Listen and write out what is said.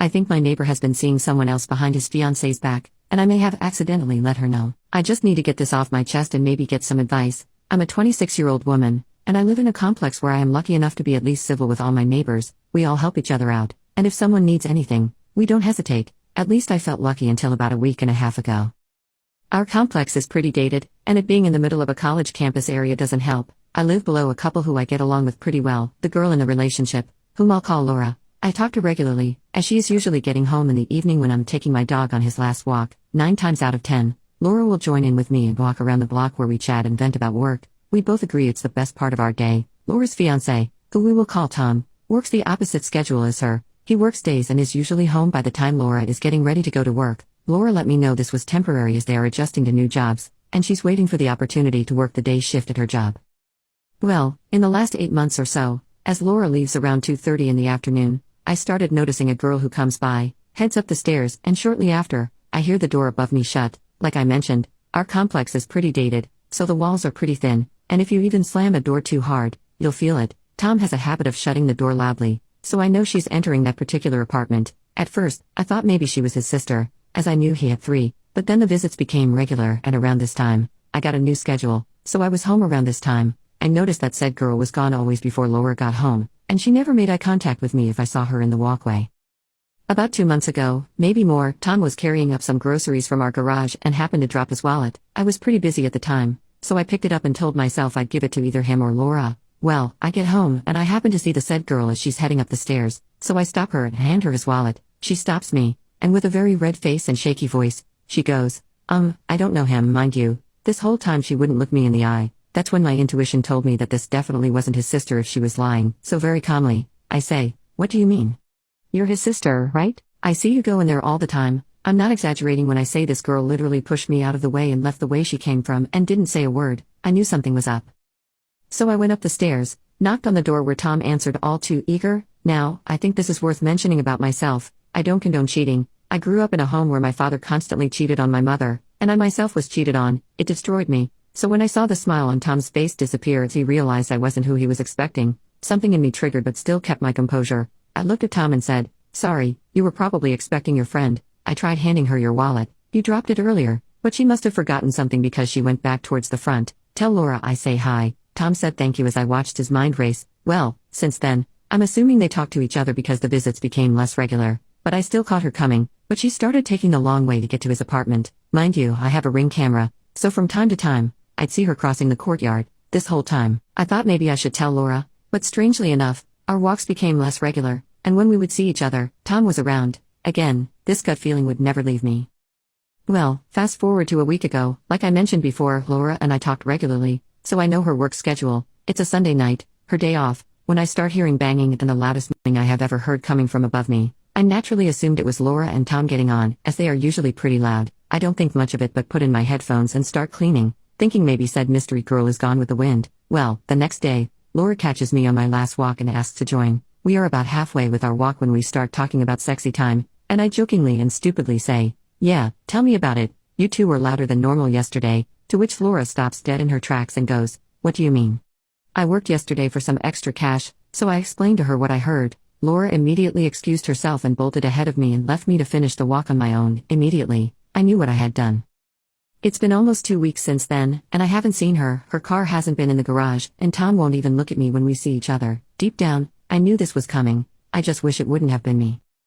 I think my neighbor has been seeing someone else behind his fiancé's back, and I may have accidentally let her know. I just need to get this off my chest and maybe get some advice. I'm a 26-year-old woman, and I live in a complex where I am lucky enough to be at least civil with all my neighbors. We all help each other out, and if someone needs anything, we don't hesitate. At least I felt lucky until about a week and a half ago. Our complex is pretty dated, and it being in the middle of a college campus area doesn't help. I live below a couple who I get along with pretty well, the girl in the relationship, whom I'll call Laura. I talk to regularly, as she is usually getting home in the evening when I'm taking my dog on his last walk. 9 times out of 10, Laura will join in with me and walk around the block where we chat and vent about work. We both agree it's the best part of our day. Laura's fiancé, who we will call Tom, works the opposite schedule as her. He works days and is usually home by the time Laura is getting ready to go to work. Laura let me know this was temporary as they are adjusting to new jobs, and she's waiting for the opportunity to work the day shift at her job. Well, in the last 8 months or so, as Laura leaves around 2:30 in the afternoon, I started noticing a girl who comes by, heads up the stairs, and shortly after, I hear the door above me shut. Like I mentioned, our complex is pretty dated, so the walls are pretty thin, and if you even slam a door too hard, you'll feel it. Tom has a habit of shutting the door loudly, so I know she's entering that particular apartment. At first, I thought maybe she was his sister, as I knew he had 3, but then the visits became regular, and around this time, I got a new schedule, so I was home around this time. I noticed that said girl was gone always before Laura got home, and she never made eye contact with me if I saw her in the walkway. About 2 months ago, maybe more, Tom was carrying up some groceries from our garage and happened to drop his wallet. I was pretty busy at the time, so I picked it up and told myself I'd give it to either him or Laura. Well, I get home and I happen to see the said girl as she's heading up the stairs, so I stop her and hand her his wallet. She stops me, and with a very red face and shaky voice, she goes, I don't know him, mind you. This whole time she wouldn't look me in the eye. That's when my intuition told me that this definitely wasn't his sister if she was lying, so very calmly, I say, "What do you mean? You're his sister, right? I see you go in there all the time." I'm not exaggerating when I say this girl literally pushed me out of the way and left the way she came from and didn't say a word. I knew something was up. So I went up the stairs, knocked on the door where Tom answered all too eager. Now, I think this is worth mentioning about myself. I don't condone cheating. I grew up in a home where my father constantly cheated on my mother, and I myself was cheated on. It destroyed me. So when I saw the smile on Tom's face disappear as he realized I wasn't who he was expecting, something in me triggered but still kept my composure. I looked at Tom and said, "Sorry, you were probably expecting your friend." I tried handing her your wallet. "You dropped it earlier," but she must have forgotten something because she went back towards the front. "Tell Laura I say hi." Tom said thank you as I watched his mind race. Well, since then, I'm assuming they talked to each other because the visits became less regular, but I still caught her coming, but she started taking the long way to get to his apartment. Mind you, I have a Ring camera, so from time to time, I'd see her crossing the courtyard. This whole time, I thought maybe I should tell Laura, but strangely enough, our walks became less regular, and when we would see each other, Tom was around. Again, this gut feeling would never leave me. Well, fast forward to a week ago, like I mentioned before, Laura and I talked regularly, so I know her work schedule. It's a Sunday night, her day off, when I start hearing banging and the loudest thing I have ever heard coming from above me. I naturally assumed it was Laura and Tom getting on, as they are usually pretty loud. I don't think much of it but put in my headphones and start cleaning, thinking maybe said mystery girl is gone with the wind. Well, the next day, Laura catches me on my last walk and asks to join. We are about halfway with our walk when we start talking about sexy time, and I jokingly and stupidly say, "Yeah, tell me about it. You two were louder than normal yesterday," to which Laura stops dead in her tracks and goes, "What do you mean?" "I worked yesterday for some extra cash," so I explained to her what I heard. Laura immediately excused herself and bolted ahead of me and left me to finish the walk on my own. Immediately, I knew what I had done. It's been almost 2 weeks since then, and I haven't seen her. Her car hasn't been in the garage, and Tom won't even look at me when we see each other. Deep down, I knew this was coming. I just wish it wouldn't have been me.